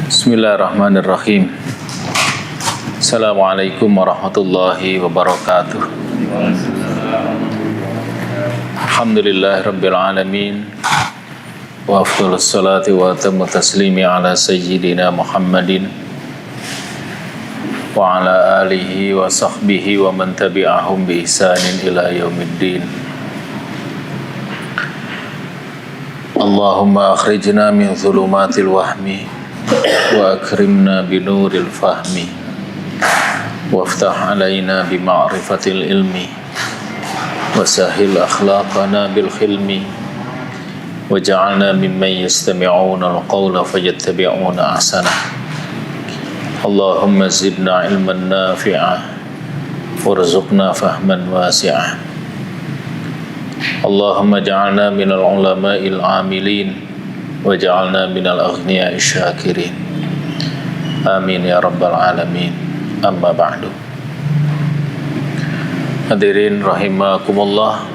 Bismillahirrahmanirrahim. Assalamualaikum warahmatullahi wabarakatuh. Alhamdulillahirabbil alamin. Wa afdhalus salati wa atammu taslimi ala sayyidina Muhammadin wa ala alihi wa sahbihi wa man tabi'ahum bi ihsanin ila yaumiddin. Allahumma akhrijna min dhulumatil wahmi wa akrimna binuril fahmi waftah alaina bima'rifatil ilmi wasahil akhlaqana bil khilmi waj'alna mimman yastami'una al-qawla fayattabi'una ahsanah. Allahumma zidna ilman nafi'ah warzuqna fahman wasi'ah. Allahumma ja'alna minal ulama'il amilin waj'alna minal aghniya'i syakirin. Amin ya rabbal alamin. Amma ba'du. Hadirin rahimakumullah,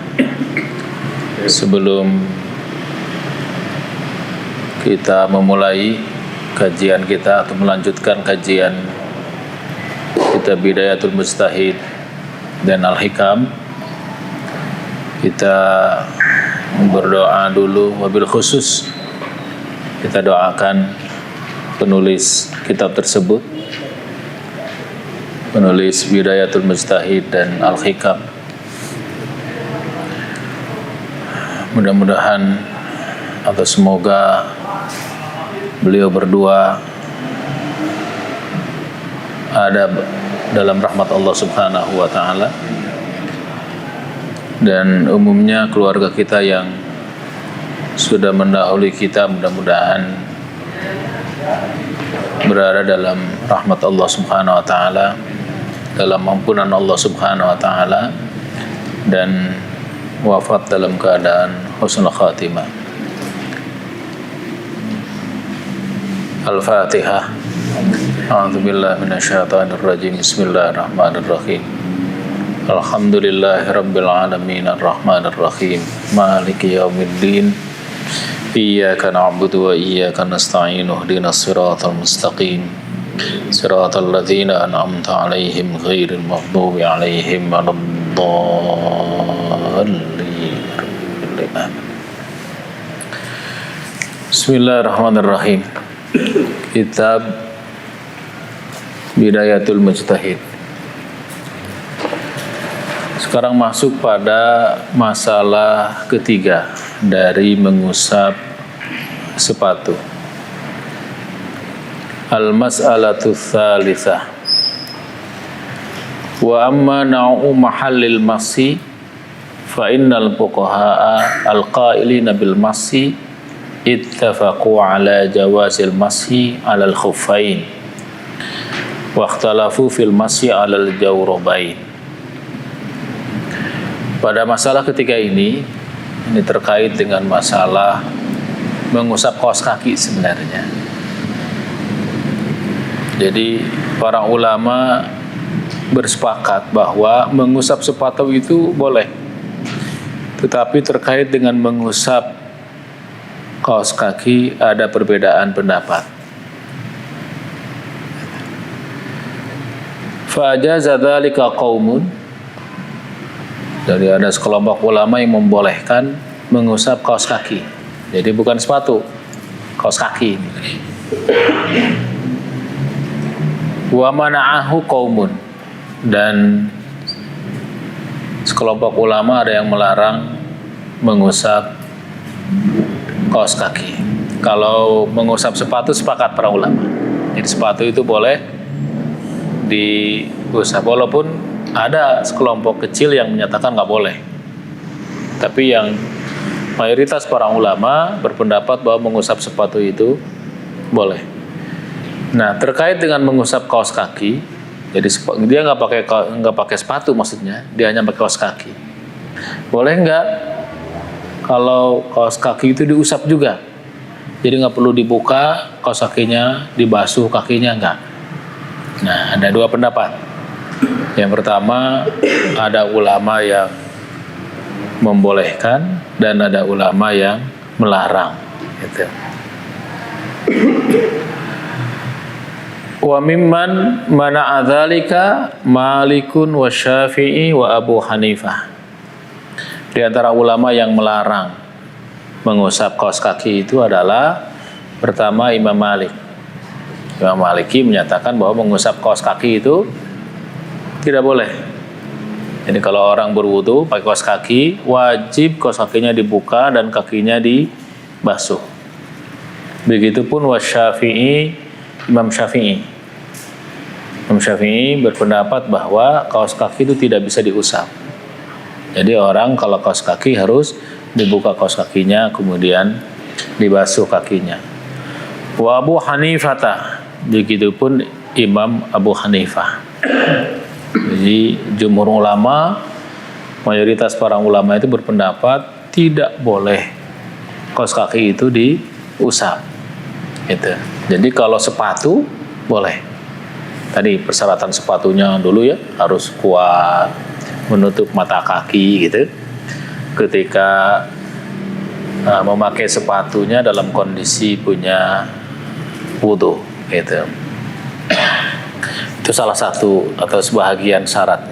sebelum kita memulai kajian kita atau melanjutkan kajian kitab Bidayatul Mujtahid dan Al-Hikam, kita berdoa dulu. Wabil khusus kita doakan penulis kitab tersebut, penulis Bidayatul Mujtahid dan Al-Hikam. Mudah-mudahan atau semoga beliau berdua ada dalam rahmat Allah Subhanahu wa ta'ala, dan umumnya keluarga kita yang sudah mendahului kita mudah-mudahan berada dalam rahmat Allah Subhanahu wa ta'ala, dalam ampunan Allah Subhanahu wa ta'ala, dan wafat dalam keadaan husnul khatimah. Al-Fatihah. A'udzubillahi minasyaitonir rajim. Bismillahirrahmanirrahim. Alhamdulillahi rabbil alamin arrahmanir rahim maliki yaumiddin. Iyyaka na'budu wa iyyaka nasta'in. Ihdinas siratal mustaqim. Siratal ladzina an'amta 'alaihim ghairil maghdubi 'alaihim waladdallin. Bismillahirrahmanirrahim. Kitab Bidayatul Mujtahid. Sekarang masuk pada masalah ketiga dari mengusap sepatu. Al-mas'alatu tsalitsah. Wa amma na'u mahallil masi fa innal fuqaha'a al-qailina bil masi ittafaqu ala jawazil masi 'alal khuffain wa ikhtalafu fil masi 'alal jawrabain. Pada masalah ketiga ini terkait dengan masalah mengusap kaos kaki sebenarnya. Jadi para ulama bersepakat bahwa mengusap sepatu itu boleh, tetapi terkait dengan mengusap kaos kaki ada perbedaan pendapat. Fa ajaza dzalika qaumun. Jadi ada sekelompok ulama yang membolehkan mengusap kaos kaki. Jadi bukan sepatu, kaos kaki. Wa mana'ahu qaumun. Dan sekelompok ulama ada yang melarang mengusap kaos kaki. Kalau mengusap sepatu sepakat para ulama. Jadi sepatu itu boleh diusap, walaupun ada sekelompok kecil yang menyatakan nggak boleh. Tapi yang mayoritas para ulama berpendapat bahwa mengusap sepatu itu boleh. Nah, terkait dengan mengusap kaos kaki, jadi dia nggak pakai sepatu, maksudnya dia hanya pakai kaos kaki. Boleh nggak kalau kaos kaki itu diusap juga? Jadi nggak perlu dibuka kaos kakinya, dibasuh kakinya, nggak. Nah, ada dua pendapat. Yang pertama, ada ulama yang membolehkan dan ada ulama yang melarang, gitu. Wa mimman mana'a dzalika Malikun wa Syafi'i wa Abu Hanifah. Di antara ulama yang melarang mengusap kaos kaki itu adalah pertama Imam Malik. Imam Maliki menyatakan bahwa mengusap kaos kaki itu tidak boleh. Jadi kalau orang berwudu pakai kaos kaki, wajib kaos kakinya dibuka dan kakinya dibasuh. Begitupun Syafi'i, Imam Syafi'i. Imam Syafi'i berpendapat bahwa kaos kaki itu tidak bisa diusap. Jadi orang kalau kaos kaki harus dibuka kaos kakinya, kemudian dibasuh kakinya. Wa Abu Hanifah, begitupun Imam Abu Hanifah. Jadi jumhur ulama, mayoritas para ulama itu berpendapat tidak boleh kaos kaki itu diusap. Gitu. Jadi kalau sepatu boleh. Tadi persyaratan sepatunya dulu ya harus kuat, menutup mata kaki gitu. Ketika memakai sepatunya dalam kondisi punya wudu gitu. Itu salah satu atau sebahagian syarat.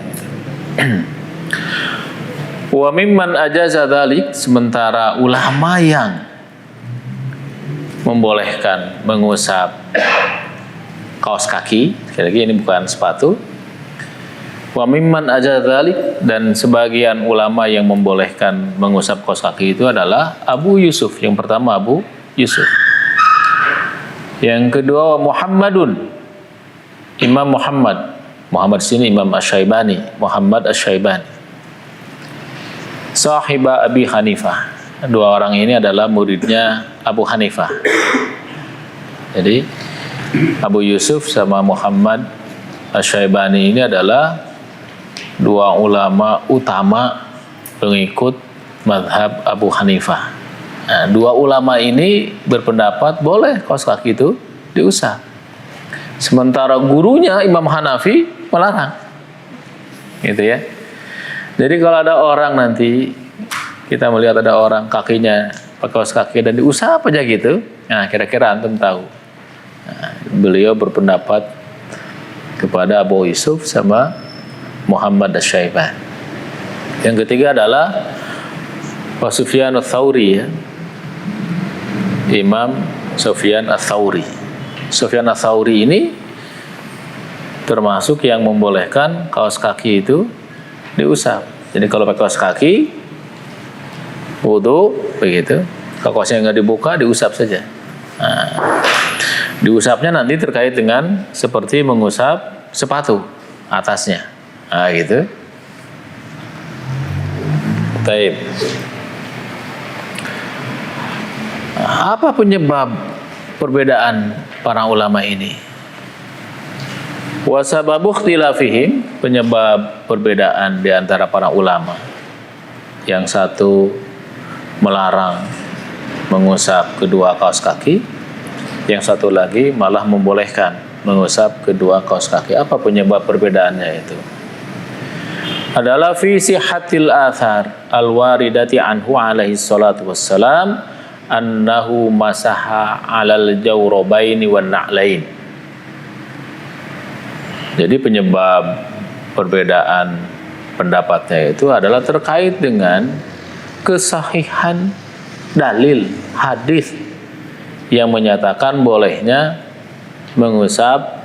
Wa mimman ajaza dzalik, sementara ulama yang membolehkan mengusap kaos kaki, sekali lagi ini bukan sepatu. Wa mimman ajaza dzalik, dan sebagian ulama yang membolehkan mengusap kaos kaki itu adalah Abu Yusuf. Yang pertama Abu Yusuf. Yang kedua Muhammadun, Imam Muhammad. Muhammad sini Imam Asy-Syaibani, Muhammad Asy-Syaibani. Sahiba Abi Hanifah. Dua orang ini adalah muridnya Abu Hanifah. Jadi Abu Yusuf sama Muhammad Asy-Syaibani ini adalah dua ulama utama pengikut mazhab Abu Hanifah. Nah, dua ulama ini berpendapat boleh kaos kaki itu diusap. Sementara gurunya Imam Hanafi melarang. Gitu ya. Jadi kalau ada orang nanti kita melihat ada orang kakinya pakai kaos kaki dan diusap aja gitu, nah kira-kira antum tahu. Nah, beliau berpendapat kepada Abu Yusuf sama Muhammad Asy-Syaibani. Yang ketiga adalah Sufyan Ats-Tsauri ya. Imam Sufyan Ats-Tsauri. Sufyan Ats-Tsauri ini termasuk yang membolehkan kaos kaki itu diusap. Jadi kalau pakai kaos kaki wudu begitu, kalau kaosnya nggak dibuka diusap saja. Nah, diusapnya nanti terkait dengan seperti mengusap sepatu atasnya. Nah, gitu. Baik. Apa penyebab perbedaan para ulama ini? Wa sababu ikhtilafihim, penyebab perbedaan di antara para ulama. Yang satu melarang mengusap kedua kaos kaki, yang satu lagi malah membolehkan mengusap kedua kaos kaki. Apa penyebab perbedaannya itu? Adalah fi sihhatil athar al-waridati anhu alaihi salatu wassalam annahu masaha 'alal jawrabaini wan na'lain. Jadi penyebab perbedaan pendapatnya itu adalah terkait dengan kesahihan dalil hadis yang menyatakan bolehnya mengusap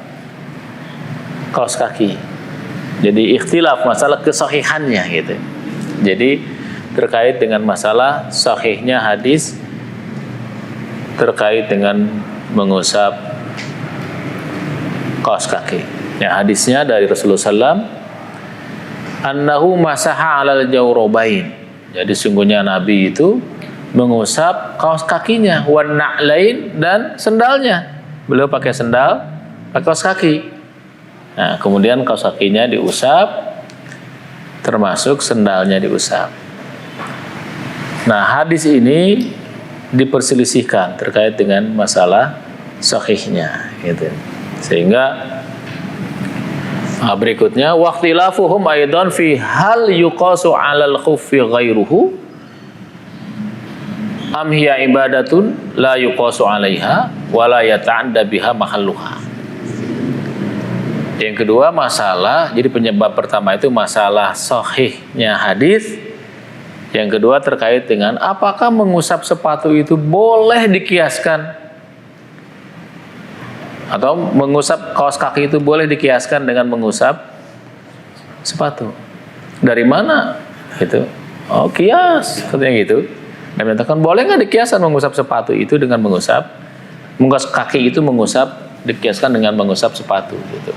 kaos kaki. Jadi ikhtilaf masalah kesahihannya gitu. Jadi terkait dengan masalah sahihnya hadis terkait dengan mengusap kaos kaki. Yang hadisnya dari Rasulullah SAW, annahu masaha 'alal jawrabain. Jadi sungguhnya Nabi itu mengusap kaos kakinya, wan na'lain, dan sendalnya. Beliau pakai sendal, pakai kaos kaki. Nah, kemudian kaos kakinya diusap, termasuk sendalnya diusap. Nah, hadis ini diperselisihkan terkait dengan masalah sahihnya, gitu. Sehingga berikutnya waqtilafuhum aidan fi hal yuqasu 'alal khuffi ghairuhu am hiya ibadatun la yuqasu 'alaiha wa la yata'adda biha mahalluha. Yang kedua masalah, jadi penyebab pertama itu masalah sahihnya hadis. Yang kedua terkait dengan apakah mengusap sepatu itu boleh dikiaskan, atau mengusap kaos kaki itu boleh dikiaskan dengan mengusap sepatu. Dari mana? Gitu. Oh, kias, katanya gitu. Dan menyatakan boleh nggak dikiaskan mengusap sepatu itu dengan mengusap kaki itu dikiaskan dengan mengusap sepatu gitu.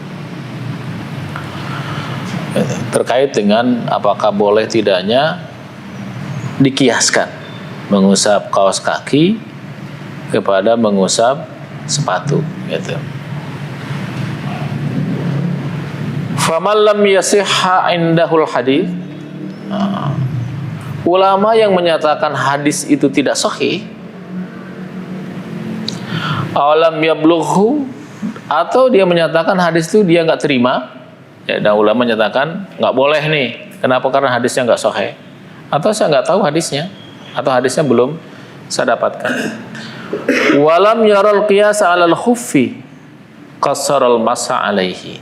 Terkait dengan apakah boleh tidaknya dikiaskan mengusap kaos kaki kepada mengusap sepatu gitu. Faman lam yasihha indahul hadis, ulama yang menyatakan hadis itu tidak sahih, awalam yablughu, atau dia menyatakan hadis itu dia nggak terima, ya, dan ulama menyatakan nggak boleh nih. Kenapa? Karena hadisnya nggak sahih, atau saya nggak tahu hadisnya, atau hadisnya belum saya dapatkan. Walam yaral qiyas 'alal khuffi qassaral masa alaihi.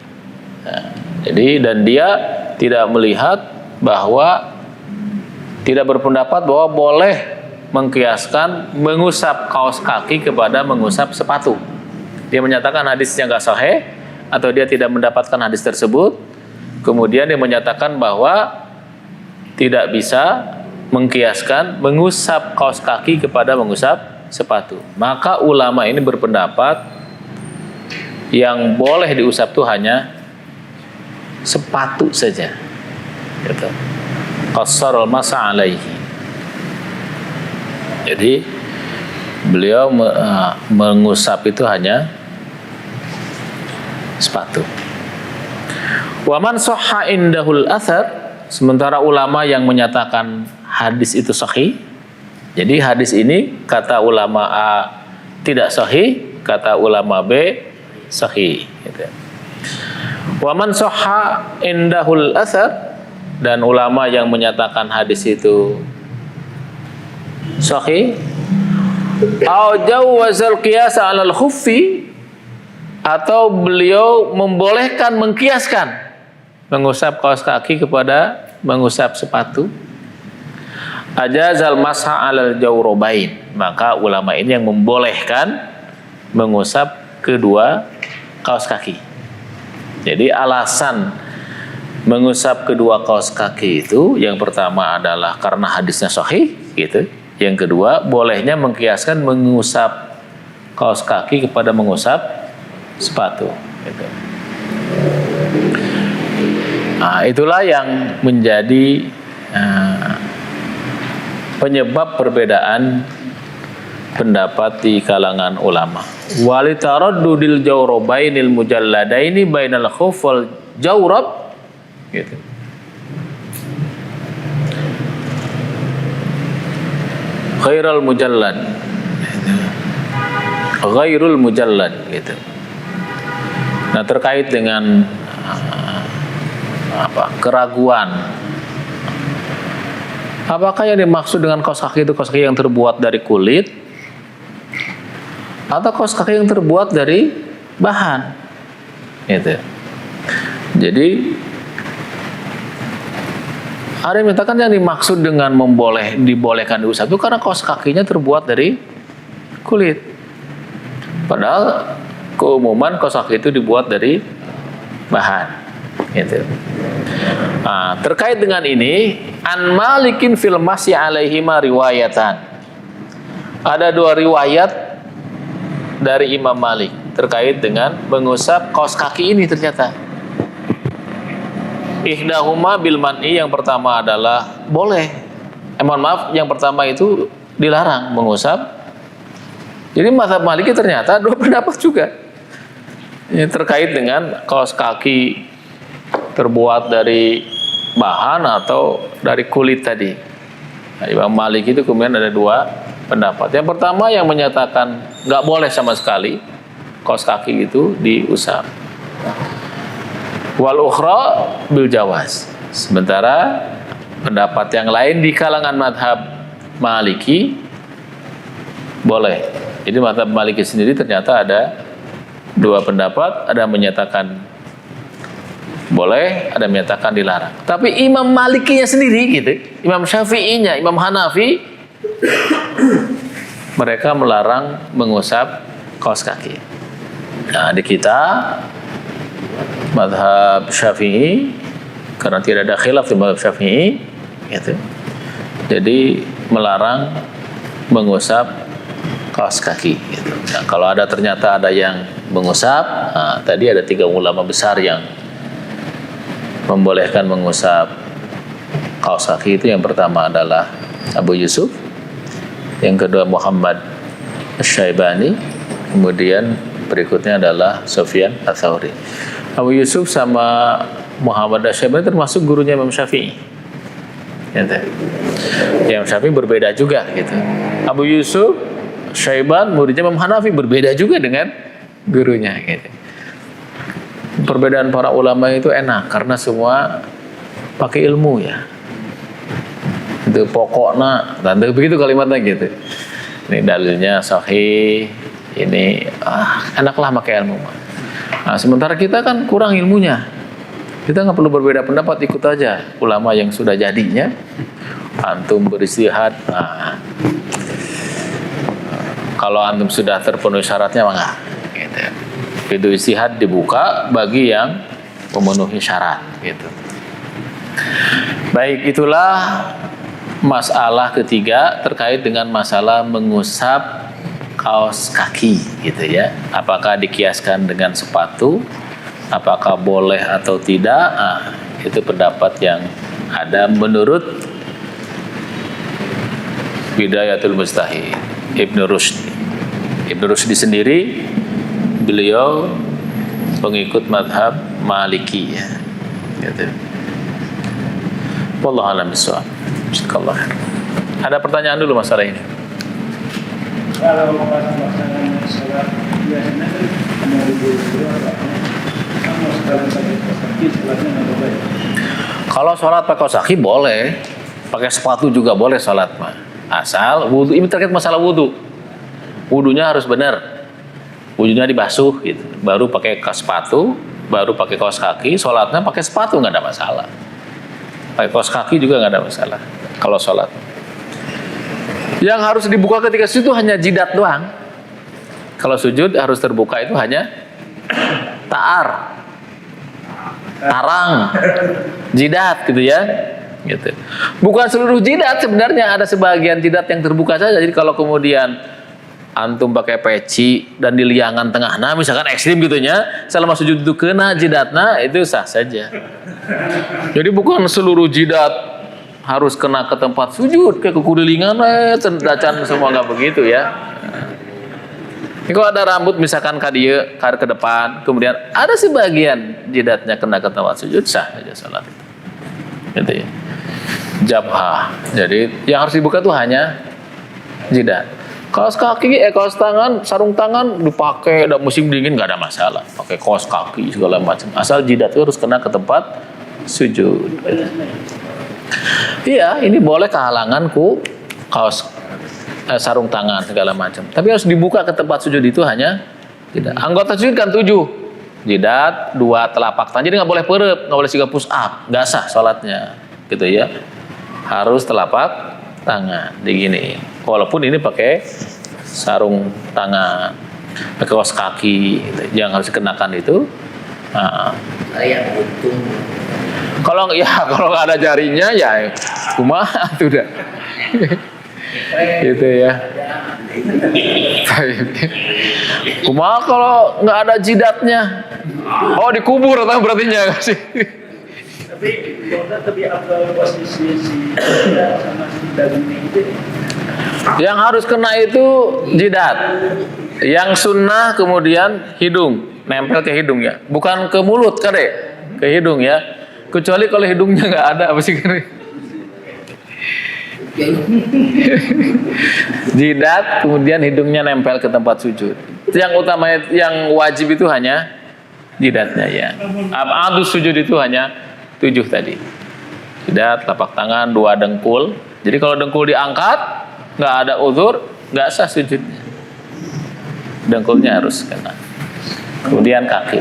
Jadi dan dia tidak melihat bahwa, tidak berpendapat bahwa boleh mengkiaskan mengusap kaos kaki kepada mengusap sepatu. Dia menyatakan hadisnya nggak sahih, atau dia tidak mendapatkan hadis tersebut. Kemudian dia menyatakan bahwa tidak bisa mengkiaskan mengusap kaos kaki kepada mengusap sepatu. Maka ulama ini berpendapat yang boleh diusap itu hanya sepatu saja. Gitu. Qassarul masa alaihi. Jadi beliau mengusap itu hanya sepatu. Waman sahha indahul athar, sementara ulama yang menyatakan hadis itu sahih. Jadi hadis ini kata ulama A tidak sahih, kata ulama B sahih gitu. Waman sahha indahul athar, dan ulama yang menyatakan hadis itu sahih, au jawazal qiyas 'alal khuffi, atau beliau membolehkan mengkiaskan mengusap kaos kaki kepada mengusap sepatu, ajazal masha 'alal jawrabain, maka ulama ini yang membolehkan mengusap kedua kaos kaki. Jadi alasan mengusap kedua kaos kaki itu, yang pertama adalah karena hadisnya sahih gitu. Yang kedua, bolehnya mengkiaskan mengusap kaos kaki kepada mengusap sepatu gitu. Nah, itulah yang menjadi penyebab perbedaan pendapat di kalangan ulama. Walitaraddudil jawrabainil mujalladaini bainal khuf wal jawrab gitu. Ghairul mujallad, ghairul mujallad gitu. Nah, terkait dengan keraguan, apakah yang dimaksud dengan kaos kaki itu kaos kaki yang terbuat dari kulit atau kaos kaki yang terbuat dari bahan gitu. Jadi ada yang mengatakan yang dimaksud dengan dibolehkan diusap itu karena kaos kakinya terbuat dari kulit. Padahal keumuman kaos kaki itu dibuat dari bahan gitu. Nah, terkait dengan ini, an Malikin fil masyi alaihima riwayatan. Ada dua riwayat dari Imam Malik terkait dengan mengusap kaos kaki ini ternyata. Ihdahuma bil man'i, yang pertama adalah boleh. Yang pertama itu dilarang mengusap. Jadi mazhab Maliki ternyata dua pendapat juga. Ini terkait dengan kaos kaki terbuat dari bahan atau dari kulit tadi. Nah, Imam Malik itu kemudian ada dua pendapat. Yang pertama yang menyatakan nggak boleh sama sekali kaos kaki itu diusap. Wal ukhra bil jawaz. Sementara pendapat yang lain di kalangan madhab Maliki boleh. Jadi madhab Maliki sendiri ternyata ada dua pendapat. Ada yang menyatakan boleh, ada menyatakan dilarang. Tapi Imam Malikinya sendiri gitu, Imam Syafi'inya, Imam Hanafi, mereka melarang mengusap kaos kaki. Nah, di kita mazhab Syafi'i, karena tidak ada khilaf di mazhab Syafi'i, gitu. Jadi melarang mengusap kaos kaki. Gitu. Nah, kalau ternyata ada yang mengusap, nah, tadi ada 3 ulama besar yang membolehkan mengusap kaos kaki itu. Yang pertama adalah Abu Yusuf, yang kedua Muhammad Asy-Syaibani, kemudian berikutnya adalah Sufyan Ats-Tsauri. Abu Yusuf sama Muhammad Asy-Syaibani termasuk gurunya Imam Syafi'i. Gitu. Imam Syafi'i berbeda juga gitu. Abu Yusuf Syaiban muridnya Imam Hanafi, berbeda juga dengan gurunya gitu. Perbedaan para ulama itu enak karena semua pakai ilmu ya. Itu pokoknya, dan begitu kalimatnya gitu. Ini dalilnya sahih, ini enaklah pakai ilmu. Nah, sementara kita kan kurang ilmunya. Kita nggak perlu berbeda pendapat, ikut aja ulama yang sudah jadinya. Antum beristihad. Nah, kalau antum sudah terpenuhi syaratnya maka gitu. Itu istihad dibuka bagi yang memenuhi syarat gitu. Baik, itulah masalah ketiga terkait dengan masalah mengusap kaos kaki gitu ya. Apakah dikiaskan dengan sepatu? Apakah boleh atau tidak? Itu pendapat yang ada menurut Bidayatul Mujtahid Ibnu Rushdi. Ibnu Rushdi sendiri beliau pengikut mazhab Maliki ya. Gitu. Wallahu a'lam bishawab. Jazakallahu khair. Ada pertanyaan dulu masalah ini. Kalau masalah sholat biasanya kan kalau sholat pakai kaos kaki boleh, pakai sepatu juga boleh sholat mah. Asal wudu, ini terkait masalah wudu. Wudunya harus benar. Wudunya dibasuh gitu. Baru pakai sepatu, baru pakai kaos kaki, sholatnya pakai sepatu nggak ada masalah. Pakai kaos kaki juga nggak ada masalah kalau sholat. Yang harus dibuka ketika sujud hanya jidat doang. Kalau sujud harus terbuka itu hanya tarang, jidat gitu ya. Gitu. Bukan seluruh jidat, sebenarnya ada sebagian jidat yang terbuka saja. Jadi kalau kemudian antum pakai peci dan di liangan tengah, nah misalkan ekstrim gitunya, selama sujud itu kena jidatnya, itu sah saja. Jadi bukan seluruh jidat harus kena ke tempat sujud, kayak kekudilingan, cendacan semua, nggak begitu ya. Ini kalau ada rambut misalkan kadieu ke depan, kemudian ada sebagian jidatnya kena ke tempat sujud, sah saja salat itu. Gitu ya. Jabhah. Jadi yang harus dibuka tuh hanya jidat. Kaos kaki, kaos tangan, sarung tangan dipakai, ada musim dingin nggak ada masalah. Pakai kaos kaki segala macam. Asal jidat itu harus kena ke tempat sujud. Iya, ini boleh kehalangan kaos sarung tangan segala macam. Tapi harus dibuka ke tempat sujud itu hanya tidak. Anggota sujud kan 7. Jidat, 2 telapak tangan. Jadi nggak boleh perep, nggak boleh juga push up, nggak sah sholatnya, gitu ya. Harus telapak tangan, diginiin. Walaupun ini pakai sarung tangan, pakai kaos kaki, gitu. Yang harus dikenakan itu. Kayak untung. Kalau nggak ada jarinya ya, kumaha tuh dah. Gitu ya. Kumaha kalau nggak ada jidatnya? Oh, dikubur atau berartinya sih? Tapi apa posisi sama si dagingnya itu? Yang harus kena itu jidat. Yang sunnah kemudian hidung, nempel ke hidung ya, bukan ke mulut kade, ke hidung ya. Kecuali kalau hidungnya nggak ada apa sih kade? Jidat kemudian hidungnya nempel ke tempat sujud. Yang utama, yang wajib itu hanya jidatnya ya. Abadus sujud itu hanya 7 tadi. Jidat, telapak tangan, 2 dengkul. Jadi kalau dengkul diangkat, nggak ada uzur, nggak sah sujudnya. Dengkulnya harus kena. Kemudian kaki.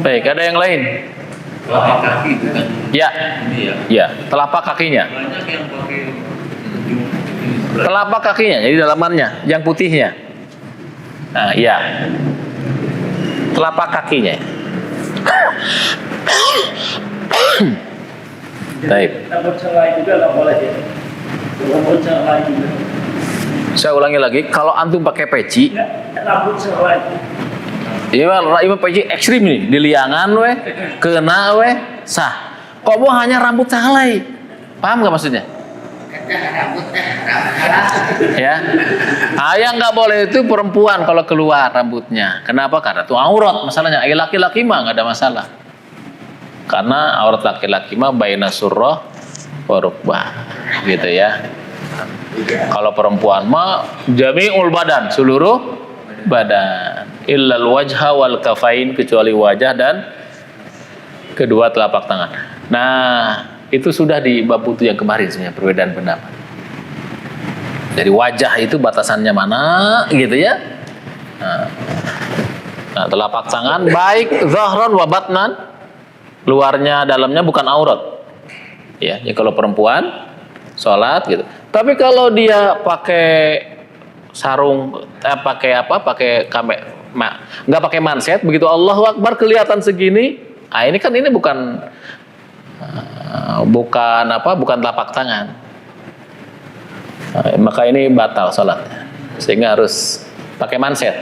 Baik, ada yang lain? Telapak kaki bukan Ya, ini ya. ya, telapak kakinya. Banyak yang pakai Telapak kakinya, jadi dalamannya, yang putihnya. Nah, iya. Telapak kakinya. Baik. Rambut selai juga nggak boleh ya. Rambut selai juga. Saya ulangi lagi, kalau antum pakai peci, Rambut selai. Imam peci ekstrim nih, di liangan weh, kena weh, sah. Kok mau hanya rambut salai? Paham nggak maksudnya? Ya, yang nggak boleh itu perempuan kalau keluar rambutnya. Kenapa? Karena itu aurat masalahnya. Laki-laki mah nggak ada masalah. Karena aurat laki-laki mah baina surrah wa rukbah, gitu ya. Kalau perempuan mah jami'ul badan, seluruh badan. Illal wajha wal kafain, kecuali wajah dan kedua telapak tangan. Nah, itu sudah di bab butuh yang kemarin sebenarnya perbedaan pendapat. Jadi wajah itu batasannya mana, gitu ya. Nah, telapak tangan baik zahran wa batnan, luarnya dalamnya bukan aurat. Ya, jadi kalau perempuan sholat gitu. Tapi kalau dia pakai sarung, pakai apa? Pakai nggak pakai manset, begitu Allahu Akbar kelihatan segini. Ah, ini kan ini bukan telapak tangan. Maka ini batal sholatnya, sehingga harus pakai manset.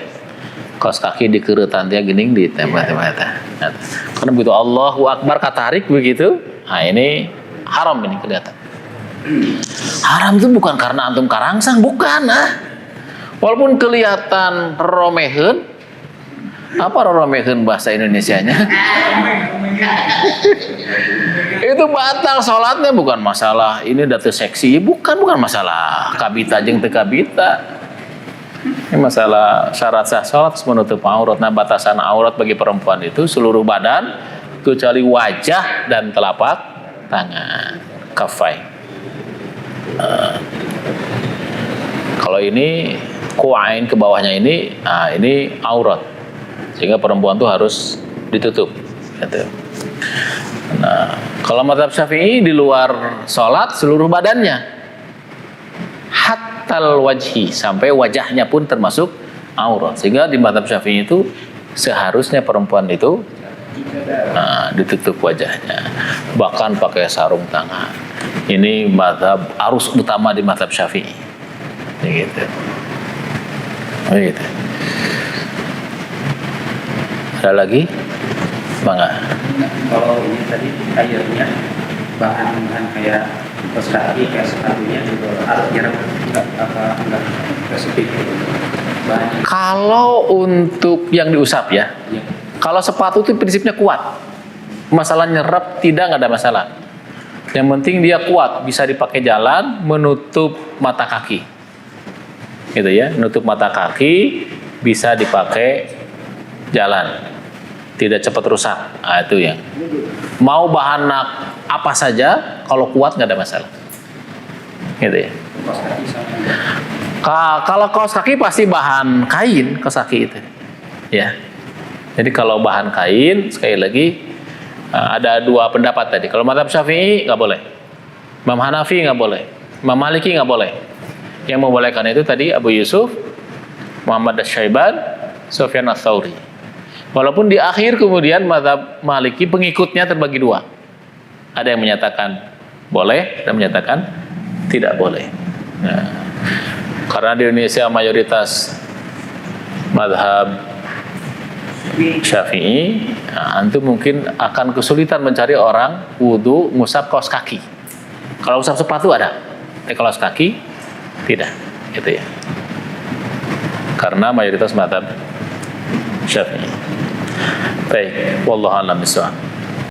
Kaos kaki dikerutan dia gening di tembak-tembak. Karena begitu Allahu Akbar katarik begitu, nah ini haram, ini kelihatan. Haram itu bukan karena antum karangsang, bukan. Walaupun kelihatan romehen, apa romehen bahasa Indonesianya? Itu batal sholatnya, bukan masalah ini datu seksi, bukan masalah kabita jeung teu kabita. Ini masalah syarat sah sholat menutup aurat. Nah, batasan aurat bagi perempuan itu seluruh badan kecuali wajah dan telapak tangan, kafai. Kalau ini kuain ke bawahnya ini, ini aurat, sehingga perempuan tuh harus ditutup. Gitu. Nah, kalau mazhab Syafi'i di luar sholat seluruh badannya, hattal wajhi, sampai wajahnya pun termasuk aurat, sehingga di mazhab Syafi'i itu seharusnya perempuan itu ditutup wajahnya, bahkan pakai sarung tangan. Ini mazhab arus utama di mazhab Syafi'i. Gitu. Gitu. Ada lagi? Bangga. Kalau ini tadi airnya bahan kayak kaos kaki, kayak sepatunya juga harus nyerap enggak spesifik gitu. Kalau untuk yang diusap ya, kalau sepatu itu prinsipnya kuat. Masalah nyerap nggak ada masalah. Yang penting dia kuat, bisa dipakai jalan, menutup mata kaki. Gitu ya, menutup mata kaki bisa dipakai jalan, tidak cepat rusak. Nah, itu yang mau bahan apa saja, kalau kuat nggak ada masalah. Gitu ya. Kalau kaos kaki pasti bahan kain, kaos kaki itu. Ya. Jadi kalau bahan kain, sekali lagi ada dua pendapat tadi. Kalau mazhab Syafi'i nggak boleh, Imam Hanafi nggak boleh, Imam Maliki nggak boleh. Yang membolehkan itu tadi Abu Yusuf, Muhammad Asy-Syaiban, Sufyan Ats-Tsauri. Walaupun di akhir kemudian mazhab Maliki pengikutnya terbagi dua. Ada yang menyatakan boleh dan menyatakan tidak boleh. Nah, karena di Indonesia mayoritas mazhab Syafi'i, antum mungkin akan kesulitan mencari orang wudu ngusap kaos kaki. Kalau usap sepatu ada, tapi kalau kaos kaki tidak, gitu ya. Karena mayoritas mazhab Syafi'i. Baik, wallahu a'lam bishawab.